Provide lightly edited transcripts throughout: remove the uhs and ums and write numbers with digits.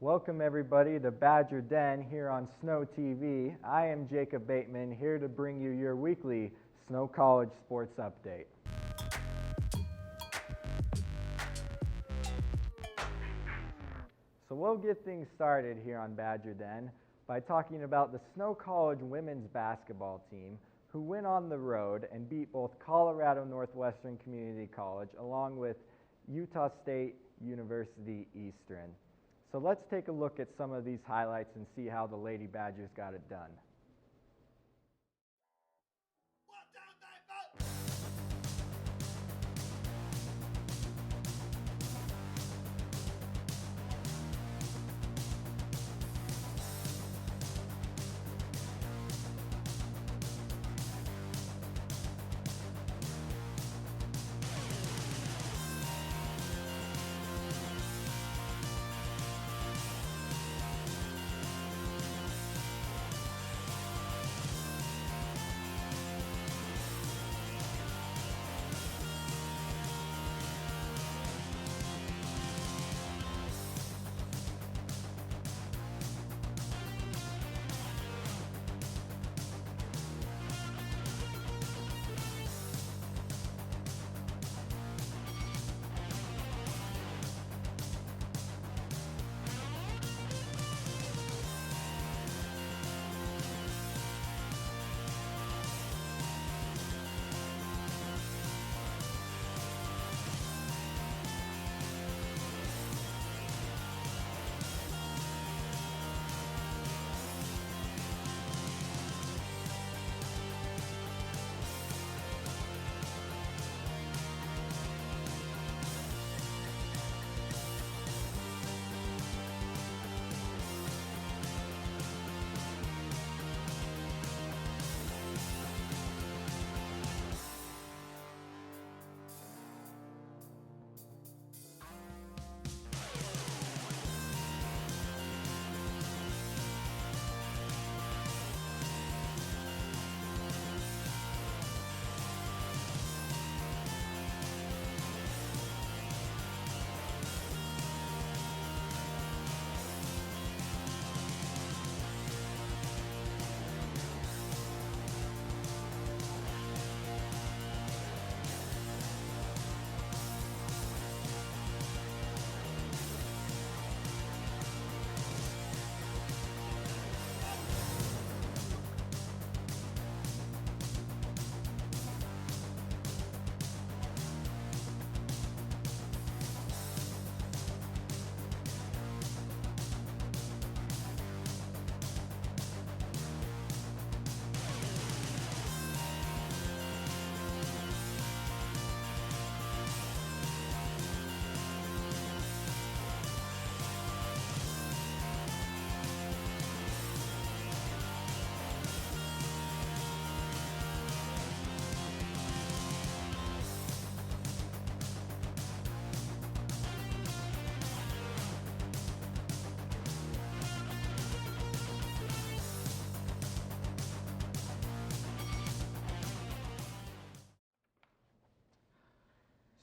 Welcome everybody to Badger Den here on Snow TV. I am Jacob Bateman here to bring you your weekly Snow College sports update. So we'll get things started here on Badger Den by talking about the Snow College women's basketball team who went on the road and beat both Colorado Northwestern Community College along with Utah State University Eastern. So let's take a look at some of these highlights and see how the Lady Badgers got it done.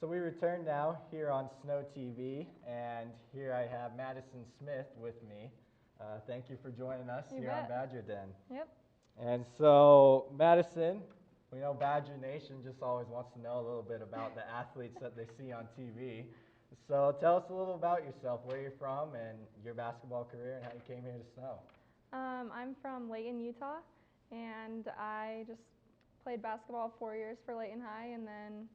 So we return now here on Snow TV, and here I have Madison Smith with me. Thank you for joining us You here bet. on Badger Den. Yep. And so, Madison, we know Badger Nation just always wants to know a little bit about the athletes that they see on TV. So tell us a little about yourself, where you're from, and your basketball career, and how you came here to Snow. I'm from Layton, Utah, and I just played basketball 4 years for Layton High and then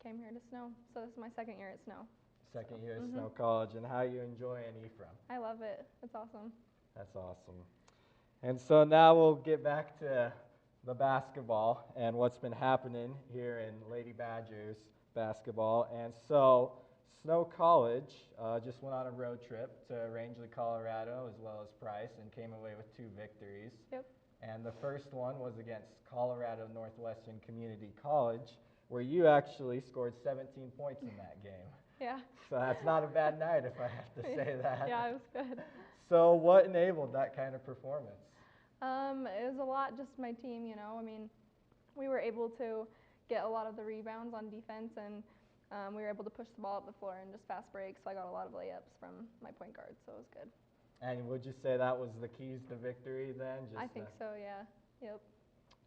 came here to Snow. So this is my second year at Snow. Second year at Snow College, and how you enjoying Ephraim? I love it. It's awesome. That's awesome. And so now we'll get back to the basketball and what's been happening here in Lady Badgers basketball. And so Snow College just went on a road trip to Rangeley, Colorado, as well as Price, and came away with 2 victories. Yep. And the first one was against Colorado Northwestern Community College, where you actually scored 17 points in that game. Yeah. So that's not a bad night, if I have to say that. Yeah, it was good. So what enabled that kind of performance? It was a lot just my team, you know. I mean, we were able to get a lot of the rebounds on defense, and we were able to push the ball up the floor and just fast break, so I got a lot of layups from my point guard, so it was good. And would you say that was the keys to victory then? I think so, yeah. Yep.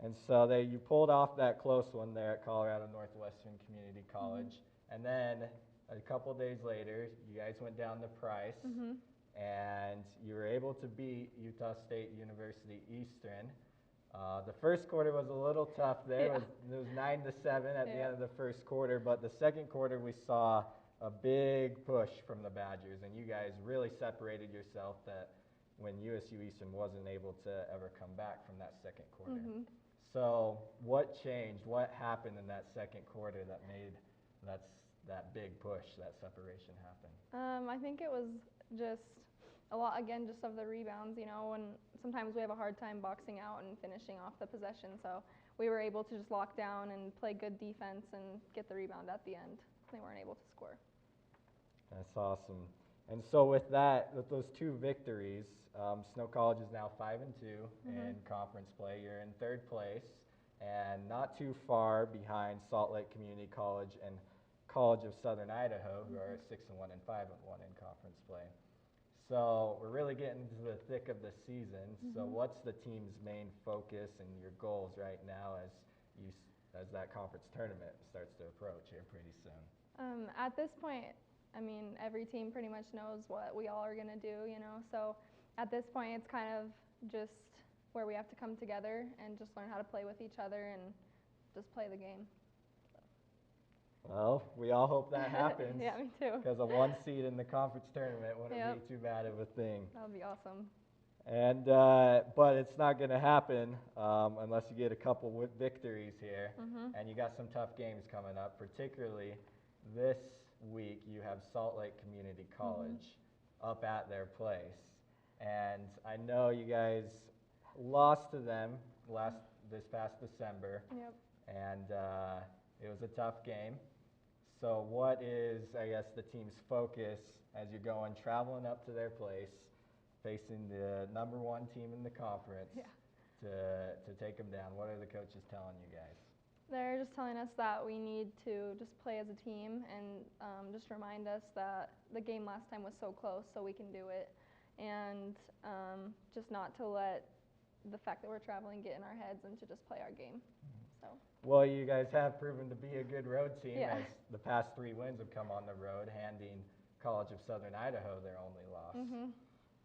And so you pulled off that close one there at Colorado Northwestern Community College. And then a couple days later, you guys went down to Price, and you were able to beat Utah State University Eastern. The first quarter was a little tough there. Yeah. It was 9-7 at the Yeah. end of the first quarter, but the second quarter we saw a big push from the Badgers, and you guys really separated yourself that when USU Eastern wasn't able to ever come back from that second quarter. So what changed? What happened in that second quarter that made that big push, that separation happen? I think it was just a lot, again, just of the rebounds, you know, and sometimes we have a hard time boxing out and finishing off the possession. So we were able to just lock down and play good defense and get the rebound at the end. They weren't able to score. That's awesome. And so with those two victories, Snow College is now 5-2 in conference play. You're in third place and not too far behind Salt Lake Community College and College of Southern Idaho, who are 6-1 and 5-1 in conference play. So we're really getting into the thick of the season. So what's the team's main focus and your goals right now as that conference tournament starts to approach here pretty soon? At this point, I mean, every team pretty much knows what we all are going to do, you know. So at this point, it's kind of just where we have to come together and just learn how to play with each other and just play the game. Well, we all hope that happens. Yeah, me too. Because a 1 seed in the conference tournament wouldn't be too bad of a thing. That would be awesome. And but it's not going to happen unless you get a couple victories here. And you got some tough games coming up, particularly this week. You have Salt Lake Community College up at their place, and I know you guys lost to them this past December. Yep. And it was a tough game. So what is, I guess, the team's focus as you're traveling up to their place, facing the #1 team in the conference to take them down? What are the coaches telling you guys? They're just telling us that we need to just play as a team and just remind us that the game last time was so close, so we can do it. And just not to let the fact that we're traveling get in our heads and to just play our game. So. Well, you guys have proven to be a good road team Yeah. as the past 3 wins have come on the road, handing College of Southern Idaho their only loss.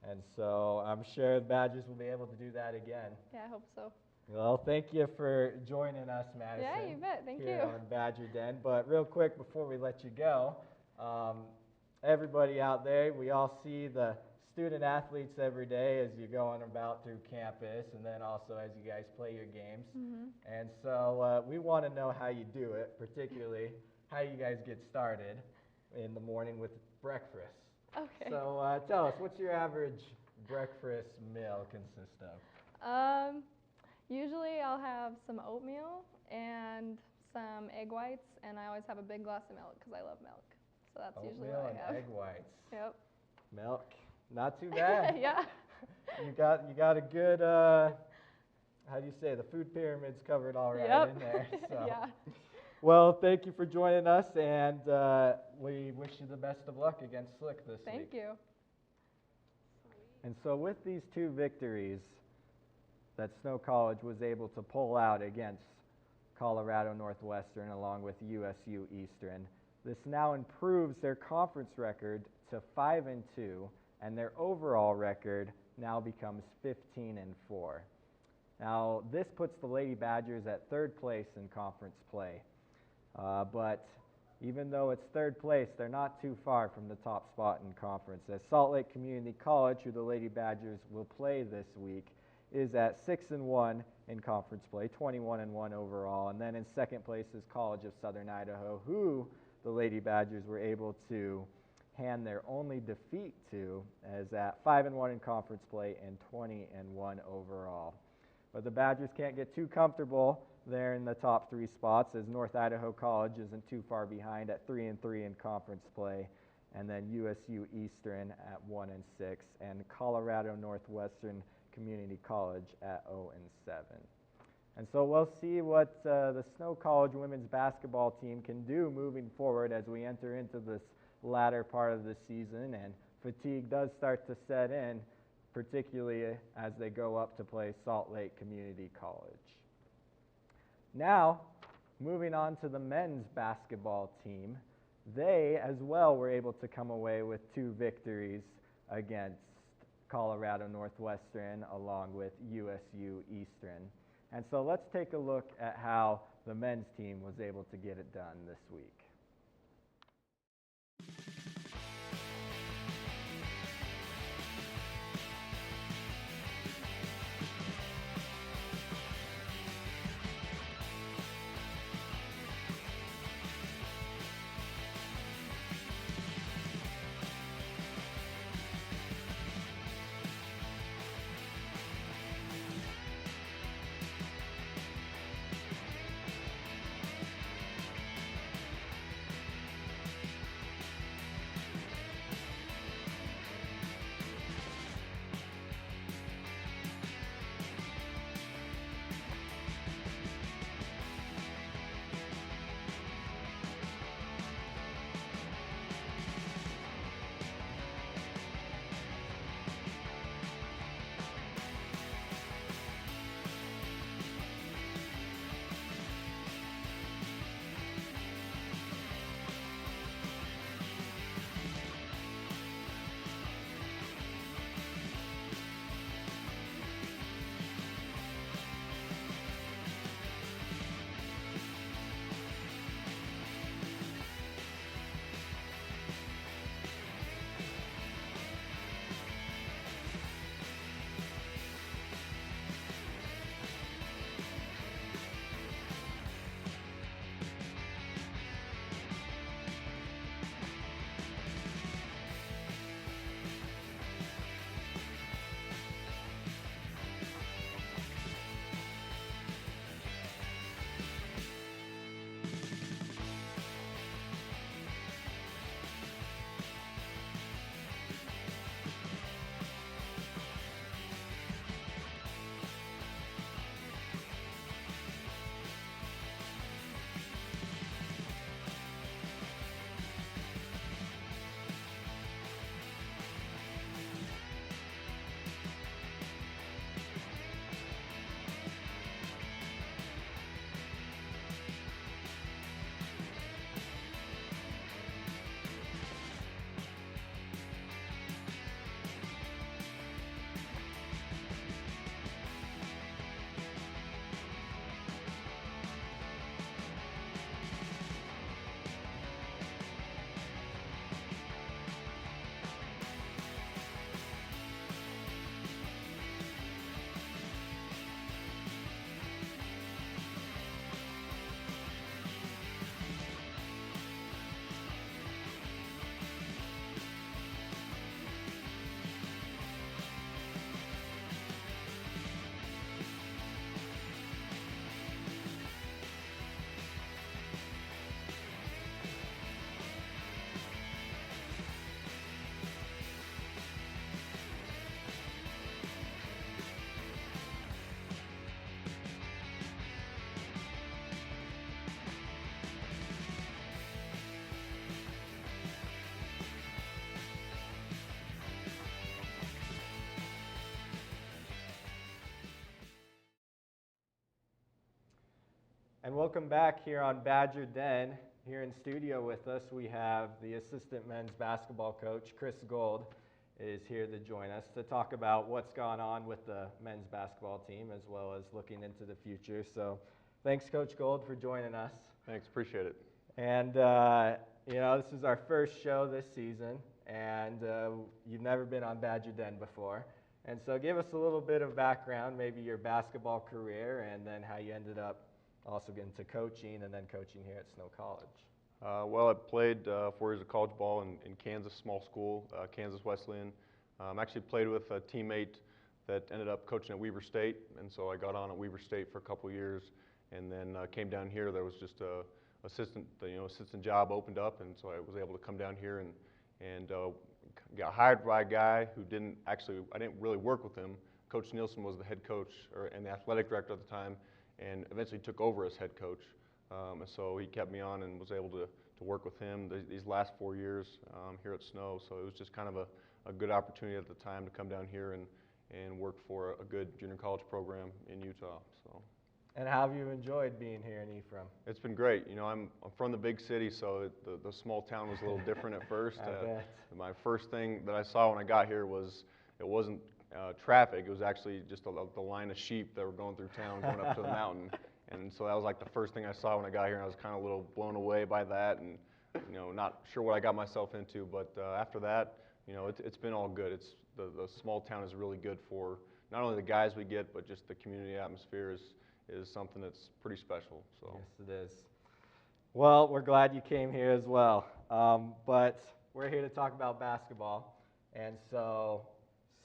And so I'm sure the Badgers will be able to do that again. Yeah, I hope so. Well, thank you for joining us, Madison. Yeah, you bet. Thank here you. on Badger Den. But real quick before we let you go, everybody out there, we all see the student athletes every day as you're going about through campus, and then also as you guys play your games. And so we want to know how you do it, particularly how you guys get started in the morning with breakfast. Okay. So tell us, what's your average breakfast meal consist of? Usually I'll have some oatmeal and some egg whites, and I always have a big glass of milk because I love milk. So that's usually what I have. Oatmeal and egg whites. Yep. Milk, not too bad. Yeah. You got a good, how do you say, the food pyramid's covered all right in there. So. Yeah. Well, thank you for joining us, and we wish you the best of luck against Slick this week. Thank you. And so with these 2 victories that Snow College was able to pull out against Colorado Northwestern along with USU Eastern, this now improves their conference record to 5-2, and their overall record now becomes 15-4. Now, this puts the Lady Badgers at 3rd place in conference play. But even though it's 3rd place, they're not too far from the top spot in conference, as Salt Lake Community College, who the Lady Badgers will play this week, is at 6-1 in conference play, 21-1 overall. And then in 2nd place is College of Southern Idaho, who the Lady Badgers were able to hand their only defeat to, as at 5-1 in conference play and 20-1 overall. But the Badgers can't get too comfortable there in the top 3 spots, as North Idaho College isn't too far behind at 3-3 in conference play, and then USU Eastern at 1-6, and Colorado Northwestern Community College at 0-7. And so we'll see what the Snow College women's basketball team can do moving forward as we enter into this latter part of the season, and fatigue does start to set in particularly as they go up to play Salt Lake Community College. Now, moving on to the men's basketball team, they as well were able to come away with 2 victories against Colorado Northwestern along with USU Eastern. And so let's take a look at how the men's team was able to get it done this week. And welcome back here on Badger Den. Here in studio with us, we have the assistant men's basketball coach, Chris Gold, is here to join us to talk about what's gone on with the men's basketball team as well as looking into the future. So thanks, Coach Gold, for joining us. Thanks, appreciate it. And, this is our first show this season, and you've never been on Badger Den before. And so give us a little bit of background, maybe your basketball career, and then how you ended up also getting to coaching and then coaching here at Snow College. Well, I played 4 years of college ball in Kansas, small school, Kansas Wesleyan. Actually played with a teammate that ended up coaching at Weber State, and so I got on at Weber State for a couple years, and then came down here. There was just a assistant job opened up, and so I was able to come down here and got hired by a guy who I didn't really work with him. Coach Nielsen was the head coach and the athletic director at the time, and eventually took over as head coach. And so he kept me on and was able to work with him these last 4 years here at Snow. So it was just kind of a good opportunity at the time to come down here and work for a good junior college program in Utah. So. And how have you enjoyed being here in Ephraim? It's been great. You know, I'm from the big city, so the small town was a little different at first. I bet. My first thing that I saw when I got here was it wasn't traffic. It was actually just the line of sheep that were going through town, going up to the mountain. And so that was like the first thing I saw when I got here, and I was kind of a little blown away by that, and you know, not sure what I got myself into. But after that, you know, it's been all good. It's the small town is really good for not only the guys we get, but just the community atmosphere is something that's pretty special. So. Yes, it is. Well, we're glad you came here as well. But we're here to talk about basketball. And so,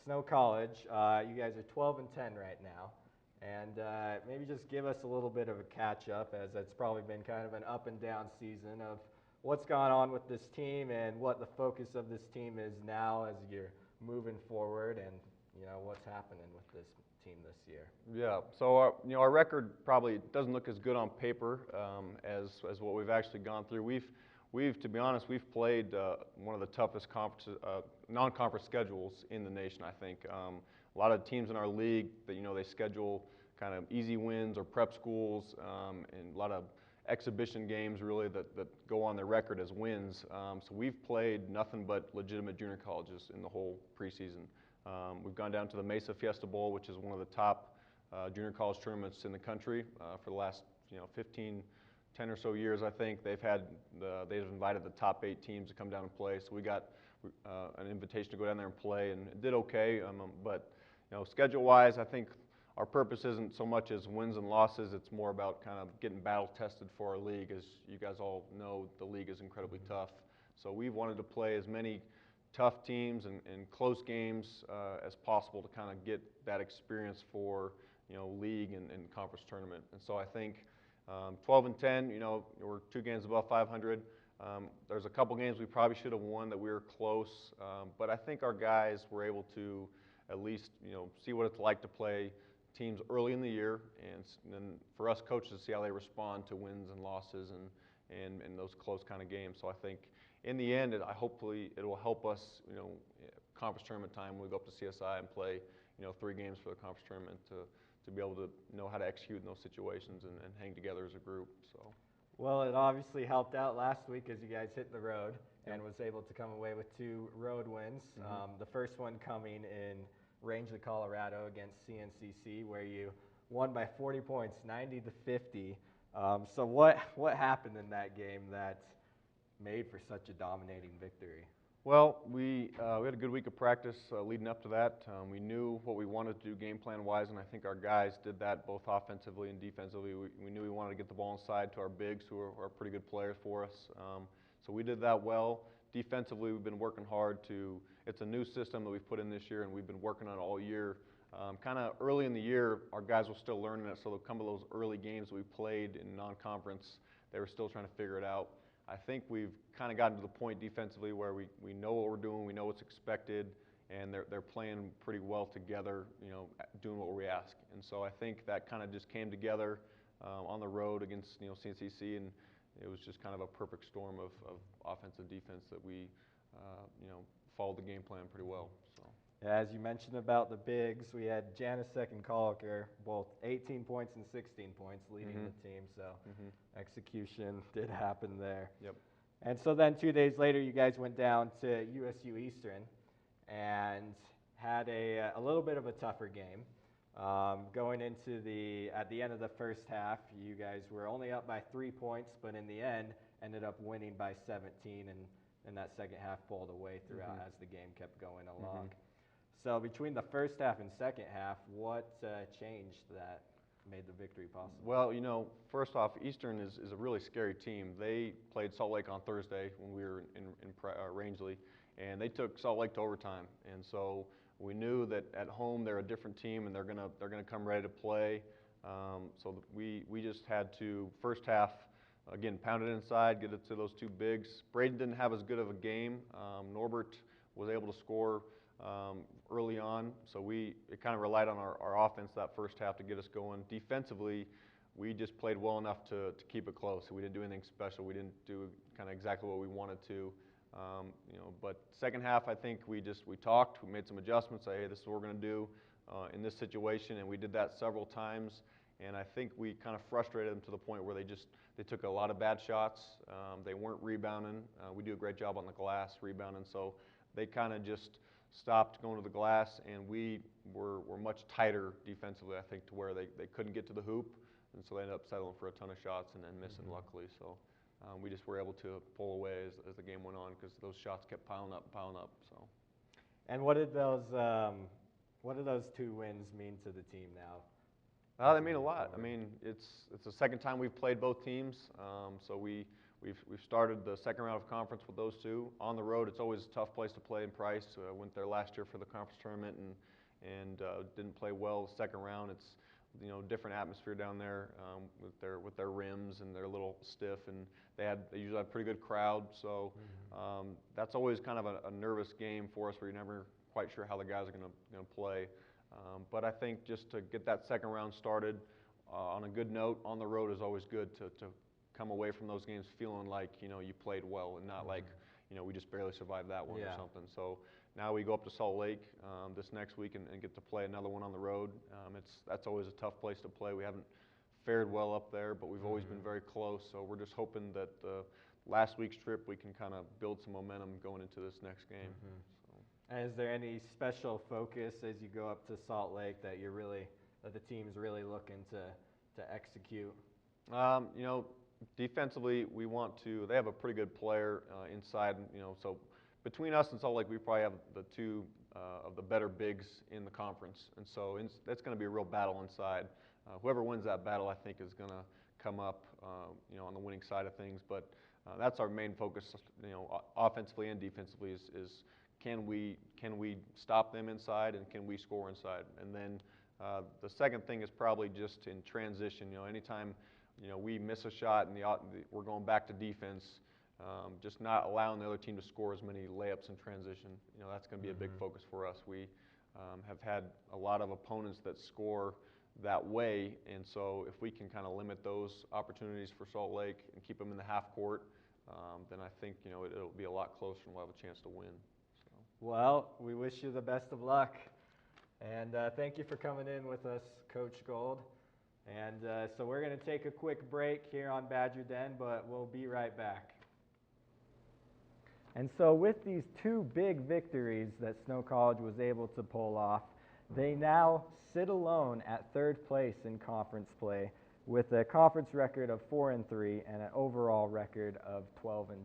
Snow College, you guys are 12-10 right now. And maybe just give us a little bit of a catch-up, as it's probably been kind of an up-and-down season of what's gone on with this team and what the focus of this team is now as you're moving forward, and you know what's happening with this team this year. Yeah, so you know, our record probably doesn't look as good on paper as what we've actually gone through. We've to be honest, we've played one of the toughest non-conference schedules in the nation. I think a lot of teams in our league that, you know, they schedule kind of easy wins or prep schools, and a lot of exhibition games really that go on their record as wins. So we've played nothing but legitimate junior colleges in the whole preseason. We've gone down to the Mesa Fiesta Bowl, which is one of the top junior college tournaments in the country for the last 10 or so years. I think they've invited the top 8 teams to come down and play. So we got an invitation to go down there and play, and it did okay. But you know, schedule-wise, I think our purpose isn't so much as wins and losses. It's more about kind of getting battle tested for our league. As you guys all know, the league is incredibly tough. So we wanted to play as many tough teams and close games as possible to kind of get that experience for, you know, league and conference tournament. And so I think 12-10, you know, we're 2 games above 500. There's a couple games we probably should have won that we were close, but I think our guys were able to at least, you know, see what it's like to play teams early in the year, and then for us coaches to see how they respond to wins and losses and those close kind of games. So I think in the end, hopefully it will help us, you know, conference tournament time when we go up to CSI and play, you know, 3 games for the conference tournament to be able to know how to execute in those situations and hang together as a group. So. Well, it obviously helped out last week as you guys hit the road and was able to come away with 2 road wins. The first one coming in Rangeley, Colorado against CNCC, where you won by 40 points, 90-50. So what happened in that game that made for such a dominating victory? Well, we had a good week of practice leading up to that. We knew what we wanted to do game plan wise, and I think our guys did that both offensively and defensively. We knew we wanted to get the ball inside to our bigs, who are pretty good players for us. So we did that well. Defensively, we've been working hard it's a new system that we've put in this year, and we've been working on it all year. Kind of early in the year, our guys were still learning it, so there'll come to those early games we played in non-conference, they were still trying to figure it out. I think we've kind of gotten to the point defensively where we know what we're doing, we know what's expected, and they're playing pretty well together, you know, doing what we ask. And so I think that kind of just came together on the road against, you know, CNCC, and it was just kind of a perfect storm of offense and defense that we, you know, followed the game plan pretty well. So. As you mentioned about the bigs, we had Janisek and Colliker, both 18 points and 16 points leading the team, so execution did happen there. Yep. And so then 2 days later, you guys went down to USU Eastern and had a little bit of a tougher game. Going into at the end of the first half, you guys were only up by 3 points, but in the end, ended up winning by 17, and that second half pulled away throughout as the game kept going along. So between the first half and second half, what changed that made the victory possible? Well, you know, first off, Eastern is a really scary team. They played Salt Lake on Thursday when we were in Rangeley, and they took Salt Lake to overtime. And so we knew that at home they're a different team, and they're gonna come ready to play. So we just had to first half again pound it inside, get it to those 2 bigs. Braden didn't have as good of a game. Norbert was able to score early on, so it kind of relied on our offense that first half to get us going. Defensively, we just played well enough to keep it close. We didn't do anything special. We didn't do kind of exactly what we wanted to. But second half, I think we talked, we made some adjustments, say, hey, this is what we're going to do in this situation, and we did that several times. And I think we kind of frustrated them to the point where they took a lot of bad shots. They weren't rebounding. We do a great job on the glass rebounding, so they kind of just stopped going to the glass, and we were much tighter defensively, I think, to where they couldn't get to the hoop, and so they ended up settling for a ton of shots and then missing, luckily. So we just were able to pull away as the game went on because those shots kept piling up and piling up. So. And what did those 2 wins mean to the team now? They mean a lot. I mean, it's the second time we've played both teams. So we've started the second round of conference with those 2 on the road. It's always a tough place to play in Price. Went there last year for the conference tournament and didn't play well the second round. It's different atmosphere down there with their rims, and they're a little stiff, and they usually have a pretty good crowd. So that's always kind of a nervous game for us, where you're never quite sure how the guys are going to play. But I think just to get that second round started on a good note on the road is always good to come away from those games feeling like you played well, and not like we just barely survived that one or something. So now we go up to Salt Lake this next week and get to play another one on the road. That's always a tough place to play. We haven't fared well up there, but we've always been very close. So we're just hoping that the last week's trip we can kind of build some momentum going into this next game. And is there any special focus as you go up to Salt Lake that the team's really looking to execute? Defensively, they have a pretty good player inside, so between us and Salt Lake, we probably have the 2 of the better bigs in the conference, and so that's going to be a real battle inside. Whoever wins that battle, I think, is going to come up, on the winning side of things. But that's our main focus, offensively and defensively, is can we stop them inside, and can we score inside? And then the second thing is probably just in transition. Anytime we miss a shot and we're going back to defense, just not allowing the other team to score as many layups in transition. That's going to be a big focus for us. We have had a lot of opponents that score that way, and so if we can kind of limit those opportunities for Salt Lake and keep them in the half court, then I think it'll be a lot closer and we'll have a chance to win. Well, we wish you the best of luck, and thank you for coming in with us, Coach Gold. And so we're going to take a quick break here on Badger Den, but we'll be right back. And so with these 2 big victories that Snow College was able to pull off, they now sit alone at 3rd place in conference play with a conference record of 4-3 and an overall record of 12-10.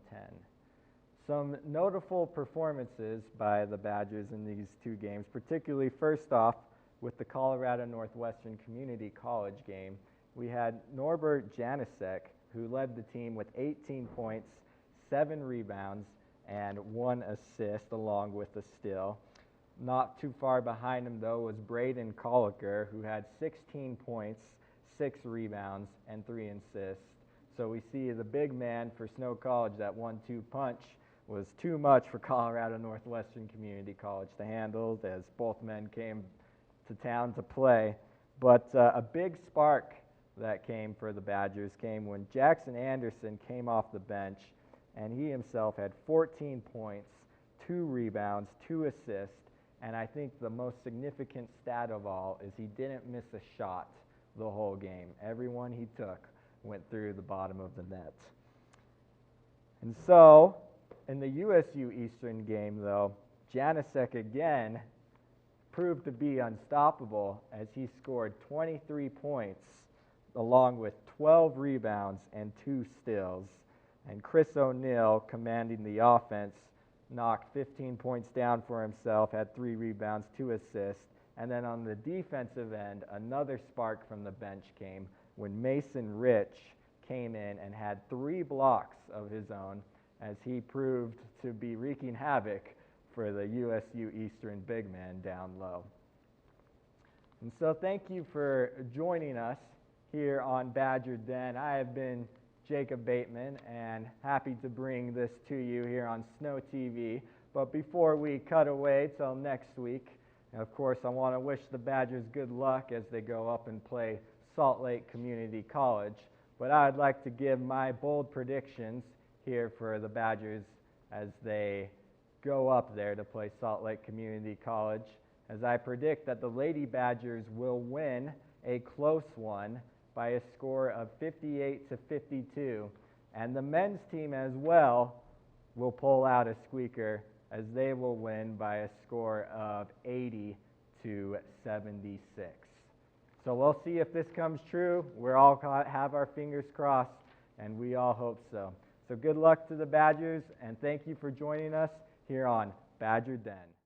Some notable performances by the Badgers in these 2 games, particularly first off with the Colorado Northwestern Community College game. We had Norbert Janisek, who led the team with 18 points, 7 rebounds, and 1 assist along with a steal. Not too far behind him, though, was Braden Colliker, who had 16 points, 6 rebounds, and 3 assists. So we see the big man for Snow College, that 1-2 punch, was too much for Colorado Northwestern Community College to handle, as both men came to town to play. But a big spark that came for the Badgers came when Jackson Anderson came off the bench, and he himself had 14 points, 2 rebounds, 2 assists, and I think the most significant stat of all is he didn't miss a shot the whole game. Everyone he took went through the bottom of the net. And so, in the USU Eastern game, though, Janisek again proved to be unstoppable as he scored 23 points along with 12 rebounds and 2 steals. And Chris O'Neill, commanding the offense, knocked 15 points down for himself, had 3 rebounds, 2 assists. And then on the defensive end, another spark from the bench came when Mason Rich came in and had 3 blocks of his own, as he proved to be wreaking havoc for the USU Eastern big man down low. And so thank you for joining us here on Badger Den. I have been Jacob Bateman and happy to bring this to you here on Snow TV. But before we cut away till next week, of course, I want to wish the Badgers good luck as they go up and play Salt Lake Community College. But I'd like to give my bold predictions here for the Badgers as they go up there to play Salt Lake Community College, as I predict that the Lady Badgers will win a close one by a score of 58-52, and the men's team as well will pull out a squeaker as they will win by a score of 80-76. So we'll see if this comes true. We're all have our fingers crossed, and we all hope so. So good luck to the Badgers, and thank you for joining us here on Badger Den.